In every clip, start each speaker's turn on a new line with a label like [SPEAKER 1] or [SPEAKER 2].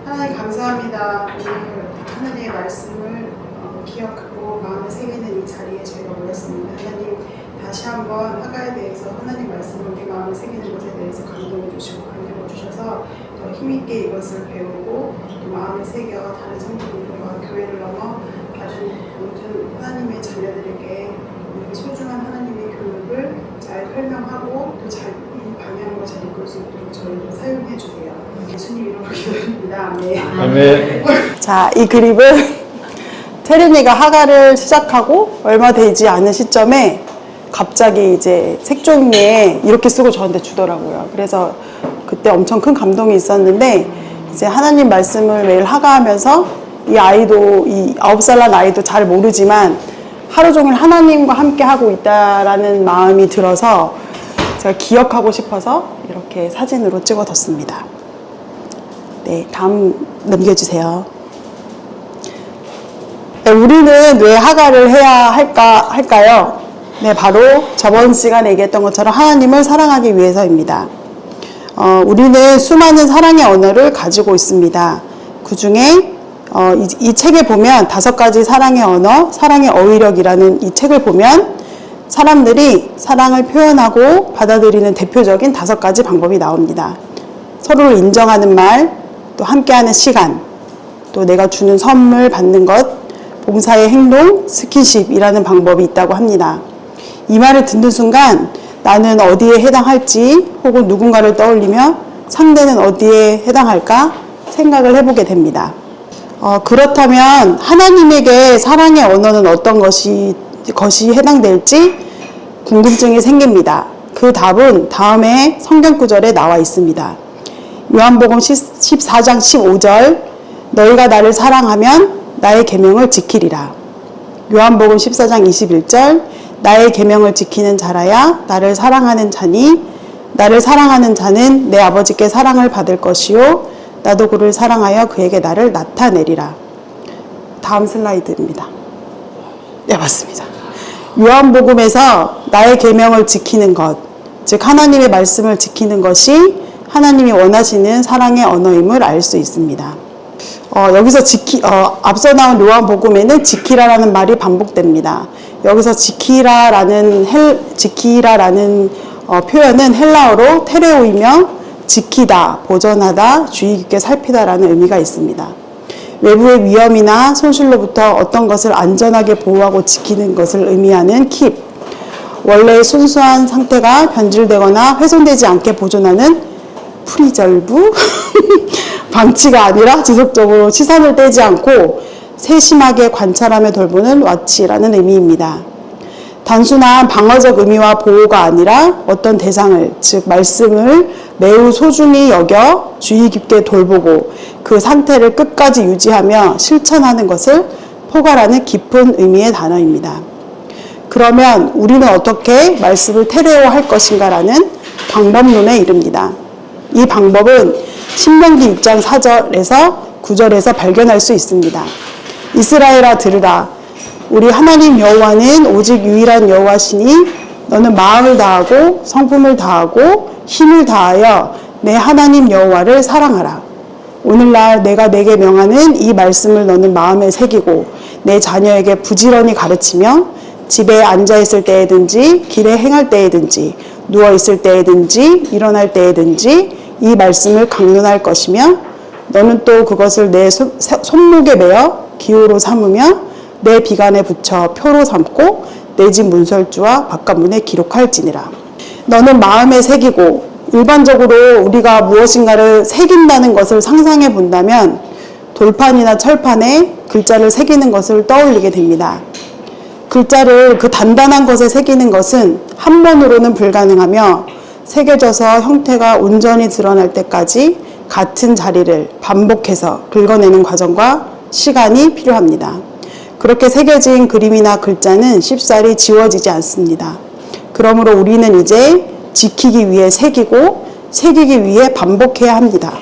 [SPEAKER 1] 하나님 감사합니다. 오늘 하나님의 말씀을 기억하고 마음에 새기는 이 자리에 저희가 모였습니다. 하나님 다시 한번 하가에 대해서 하나님 말씀을 우리 마음에 새기는 것에 대해서 감동해 주시고 간격을 주셔서 더 힘있게 이것을 배우고 또 마음에 새겨 다른 성도들과 교회를 넘어 다른 모든 하나님의 자녀들에게 소중한 하나님의 교육을 잘 설명하고 또 잘 이 방향으로 잘 이끌 수 있도록 저희를 사용해 주세요. 예수님 이름으로 기도드립니다. 아멘.
[SPEAKER 2] 자, 이 그립은 테르미가 하가를 시작하고 얼마 되지 않은 시점에 갑자기 이제 색종이에 이렇게 쓰고 저한테 주더라고요. 그래서 그때 엄청 큰 감동이 있었는데 이제 하나님 말씀을 매일 하가하면서 이 아이도, 이 9살 난 아이도 잘 모르지만 하루 종일 하나님과 함께 하고 있다라는 마음이 들어서 제가 기억하고 싶어서 이렇게 사진으로 찍어뒀습니다. 네, 다음 넘겨주세요. 네, 우리는 왜 하가를 해야 할까요? 네, 바로 저번 시간에 얘기했던 것처럼 하나님을 사랑하기 위해서입니다. 우리는 수많은 사랑의 언어를 가지고 있습니다. 그 중에 이 책에 보면 5가지 사랑의 언어, 사랑의 어휘력이라는 이 책을 보면 사람들이 사랑을 표현하고 받아들이는 대표적인 5가지 방법이 나옵니다. 서로를 인정하는 말, 또 함께하는 시간, 또 내가 주는 선물 받는 것, 봉사의 행동, 스킨십이라는 방법이 있다고 합니다. 이 말을 듣는 순간 나는 어디에 해당할지 혹은 누군가를 떠올리며 상대는 어디에 해당할까 생각을 해보게 됩니다. 그렇다면 하나님에게 사랑의 언어는 어떤 것이 해당될지 궁금증이 생깁니다. 그 답은 다음에 성경 구절에 나와 있습니다. 요한복음 14장 15절 너희가 나를 사랑하면 나의 계명을 지키리라. 요한복음 14장 21절 나의 계명을 지키는 자라야 나를 사랑하는 자니 나를 사랑하는 자는 내 아버지께 사랑을 받을 것이요 나도 그를 사랑하여 그에게 나를 나타내리라. 다음 슬라이드입니다. 네, 맞습니다. 요한복음에서 나의 계명을 지키는 것, 즉 하나님의 말씀을 지키는 것이 하나님이 원하시는 사랑의 언어임을 알 수 있습니다. 여기서 앞서 나온 요한복음에는 지키라라는 말이 반복됩니다. 여기서 지키라라는 표현은 헬라어로 테레오이며 지키다, 보존하다, 주의 깊게 살피다라는 의미가 있습니다. 외부의 위험이나 손실로부터 어떤 것을 안전하게 보호하고 지키는 것을 의미하는 킵. 원래의 순수한 상태가 변질되거나 훼손되지 않게 보존하는 프리절브. 방치가 아니라 지속적으로 시선을 떼지 않고 세심하게 관찰하며 돌보는 와치라는 의미입니다. 단순한 방어적 의미와 보호가 아니라 어떤 대상을, 즉 말씀을 매우 소중히 여겨 주의 깊게 돌보고 그 상태를 끝까지 유지하며 실천하는 것을 포괄하는 깊은 의미의 단어입니다. 그러면 우리는 어떻게 말씀을 테레오할 것인가라는 방법론에 이릅니다. 이 방법은 신명기 6장 4절에서 9절에서 발견할 수 있습니다. 이스라엘아 들으라. 우리 하나님 여호와는 오직 유일한 여호와시니 너는 마음을 다하고 성품을 다하고 힘을 다하여 내 하나님 여호와를 사랑하라. 오늘날 내가 내게 명하는 이 말씀을 너는 마음에 새기고 내 자녀에게 부지런히 가르치며 집에 앉아있을 때에든지 길에 행할 때에든지 누워있을 때에든지 일어날 때에든지 이 말씀을 강론할 것이며 너는 또 그것을 내 손목에 매어 기호로 삼으며 내 비간에 붙여 표로 삼고 내 집 문설주와 바깥문에 기록할지니라. 너는 마음에 새기고 일반적으로 우리가 무엇인가를 새긴다는 것을 상상해 본다면 돌판이나 철판에 글자를 새기는 것을 떠올리게 됩니다. 글자를 그 단단한 것에 새기는 것은 한 번으로는 불가능하며 새겨져서 형태가 온전히 드러날 때까지 같은 자리를 반복해서 긁어내는 과정과 시간이 필요합니다. 그렇게 새겨진 그림이나 글자는 쉽사리 지워지지 않습니다. 그러므로 우리는 이제 지키기 위해 새기고 새기기 위해 반복해야 합니다.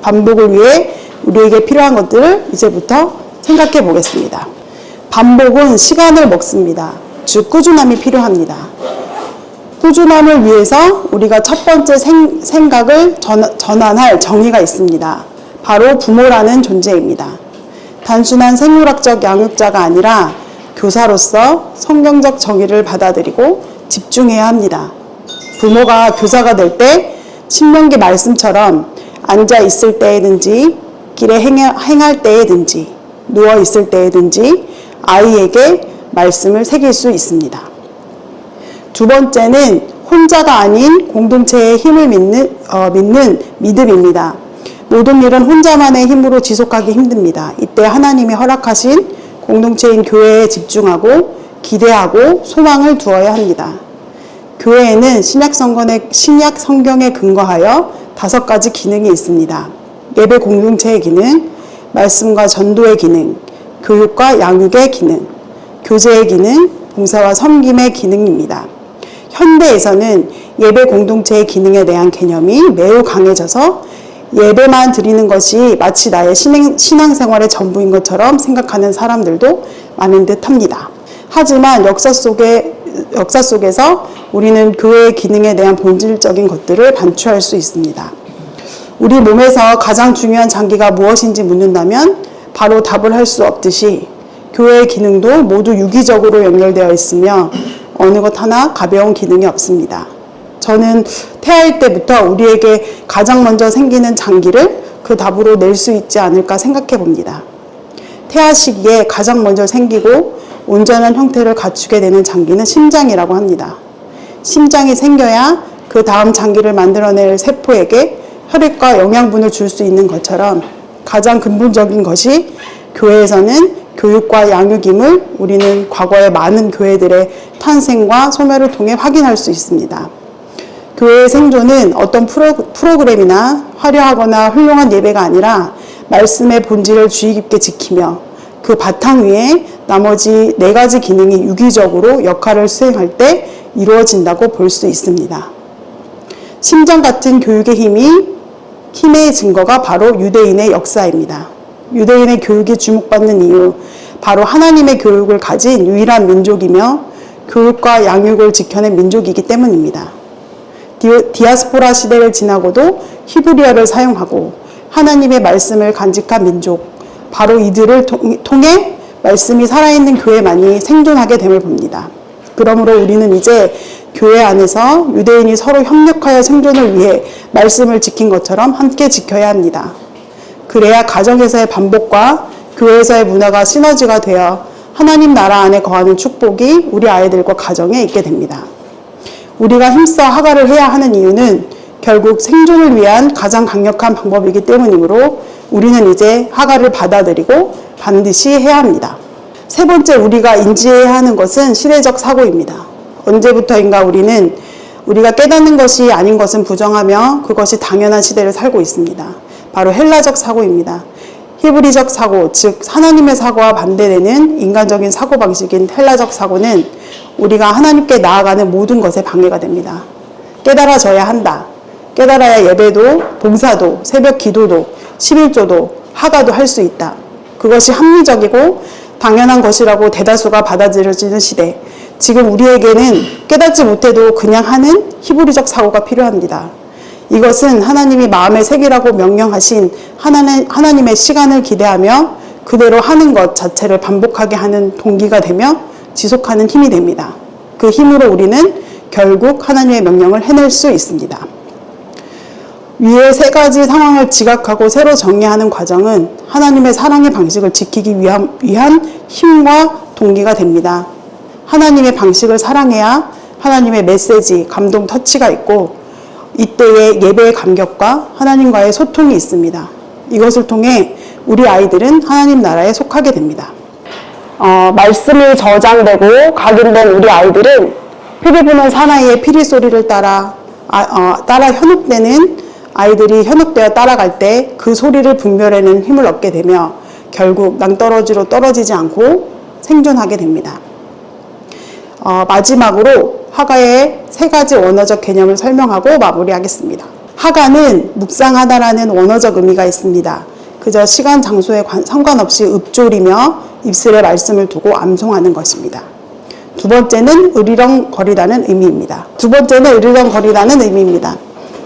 [SPEAKER 2] 반복을 위해 우리에게 필요한 것들을 이제부터 생각해 보겠습니다. 반복은 시간을 먹습니다. 즉 꾸준함이 필요합니다. 꾸준함을 위해서 우리가 첫 번째 생각을 전환할 정의가 있습니다. 바로 부모라는 존재입니다. 단순한 생물학적 양육자가 아니라 교사로서 성경적 정의를 받아들이고 집중해야 합니다. 부모가 교사가 될 때 신명기 말씀처럼 앉아 있을 때에든지 길에 행할 때에든지 누워 있을 때에든지 아이에게 말씀을 새길 수 있습니다. 두 번째는 혼자가 아닌 공동체의 힘을 믿는 믿음입니다. 모든 일은 혼자만의 힘으로 지속하기 힘듭니다. 이때 하나님이 허락하신 공동체인 교회에 집중하고 기대하고 소망을 두어야 합니다. 교회에는 신약 성경에 근거하여 5가지 기능이 있습니다. 예배 공동체의 기능, 말씀과 전도의 기능, 교육과 양육의 기능, 교제의 기능, 봉사와 섬김의 기능입니다. 현대에서는 예배 공동체의 기능에 대한 개념이 매우 강해져서 예배만 드리는 것이 마치 나의 신앙생활의 전부인 것처럼 생각하는 사람들도 많은 듯 합니다. 하지만 역사 속에서 우리는 교회의 기능에 대한 본질적인 것들을 반추할 수 있습니다. 우리 몸에서 가장 중요한 장기가 무엇인지 묻는다면 바로 답을 할 수 없듯이 교회의 기능도 모두 유기적으로 연결되어 있으며 어느 것 하나 가벼운 기능이 없습니다. 저는 태아일 때부터 우리에게 가장 먼저 생기는 장기를 그 답으로 낼 수 있지 않을까 생각해 봅니다. 태아 시기에 가장 먼저 생기고 온전한 형태를 갖추게 되는 장기는 심장이라고 합니다. 심장이 생겨야 그 다음 장기를 만들어낼 세포에게 혈액과 영양분을 줄 수 있는 것처럼 가장 근본적인 것이 교회에서는 교육과 양육임을 우리는 과거의 많은 교회들의 탄생과 소멸을 통해 확인할 수 있습니다. 교회의 생존은 어떤 프로그램이나 화려하거나 훌륭한 예배가 아니라 말씀의 본질을 주의 깊게 지키며 그 바탕 위에 나머지 4가지 기능이 유기적으로 역할을 수행할 때 이루어진다고 볼 수 있습니다. 심장 같은 교육의 힘의 증거가 바로 유대인의 역사입니다. 유대인의 교육이 주목받는 이유, 바로 하나님의 교육을 가진 유일한 민족이며 교육과 양육을 지켜낸 민족이기 때문입니다. 디아스포라 시대를 지나고도 히브리어를 사용하고 하나님의 말씀을 간직한 민족, 바로 이들을 통해 말씀이 살아있는 교회만이 생존하게 됨을 봅니다. 그러므로 우리는 이제 교회 안에서 유대인이 서로 협력하여 생존을 위해 말씀을 지킨 것처럼 함께 지켜야 합니다. 그래야 가정에서의 반복과 교회에서의 문화가 시너지가 되어 하나님 나라 안에 거하는 축복이 우리 아이들과 가정에 있게 됩니다. 우리가 힘써 하가를 해야 하는 이유는 결국 생존을 위한 가장 강력한 방법이기 때문이므로 우리는 이제 하가를 받아들이고 반드시 해야 합니다. 세 번째, 우리가 인지해야 하는 것은 시대적 사고입니다. 언제부터인가 우리는 우리가 깨닫는 것이 아닌 것은 부정하며 그것이 당연한 시대를 살고 있습니다. 바로 헬라적 사고입니다. 히브리적 사고, 즉 하나님의 사고와 반대되는 인간적인 사고방식인 헬라적 사고는 우리가 하나님께 나아가는 모든 것에 방해가 됩니다. 깨달아져야 한다. 깨달아야 예배도, 봉사도, 새벽 기도도, 11조도, 하가도 할 수 있다. 그것이 합리적이고 당연한 것이라고 대다수가 받아들여지는 시대. 지금 우리에게는 깨닫지 못해도 그냥 하는 히브리적 사고가 필요합니다. 이것은 하나님이 마음에 새기라고 명령하신 하나님의 시간을 기대하며 그대로 하는 것 자체를 반복하게 하는 동기가 되며 지속하는 힘이 됩니다. 그 힘으로 우리는 결국 하나님의 명령을 해낼 수 있습니다. 위의 3가지 상황을 지각하고 새로 정리하는 과정은 하나님의 사랑의 방식을 지키기 위한 힘과 동기가 됩니다. 하나님의 방식을 사랑해야 하나님의 메시지, 감동, 터치가 있고 이때의 예배의 감격과 하나님과의 소통이 있습니다. 이것을 통해 우리 아이들은 하나님 나라에 속하게 됩니다. 말씀이 저장되고 각인된 우리 아이들은 피리 부는 사나이의 피리 소리를 따라 현혹되는 아이들이 현혹되어 따라갈 때 그 소리를 분별해내는 힘을 얻게 되며 결국 낭떠러지로 떨어지지 않고 생존하게 됩니다. 마지막으로 하가의 3가지 원어적 개념을 설명하고 마무리하겠습니다. 하가는 묵상하다라는 원어적 의미가 있습니다. 그저 시간, 장소에 상관없이 읊조리며 입술에 말씀을 두고 암송하는 것입니다. 두 번째는 으리렁거리다는 의미입니다.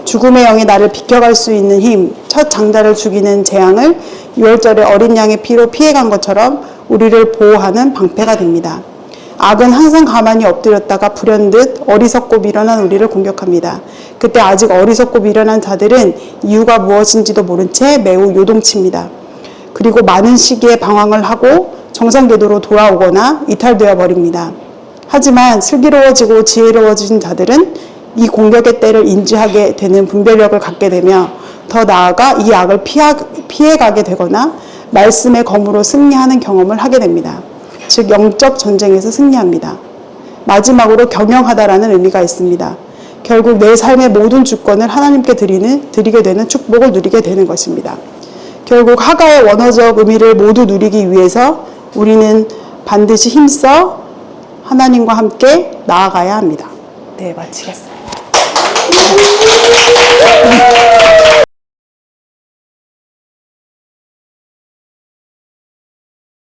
[SPEAKER 2] 죽음의 영이 나를 비켜갈 수 있는 힘, 첫 장자를 죽이는 재앙을 6월절에 어린 양의 피로 피해간 것처럼 우리를 보호하는 방패가 됩니다. 악은 항상 가만히 엎드렸다가 불현듯 어리석고 미련한 우리를 공격합니다. 그때 아직 어리석고 미련한 자들은 이유가 무엇인지도 모른 채 매우 요동칩니다. 그리고 많은 시기에 방황을 하고 정상 궤도로 돌아오거나 이탈되어 버립니다. 하지만 슬기로워지고 지혜로워진 자들은 이 공격의 때를 인지하게 되는 분별력을 갖게 되며 더 나아가 이 악을 피해가게 되거나 말씀의 검으로 승리하는 경험을 하게 됩니다. 즉 영적 전쟁에서 승리합니다. 마지막으로 경영하다라는 의미가 있습니다. 결국 내 삶의 모든 주권을 하나님께 드리게 되는 축복을 누리게 되는 것입니다. 결국 하가의 원어적 의미를 모두 누리기 위해서 우리는 반드시 힘써 하나님과 함께 나아가야 합니다. 네, 마치겠습니다.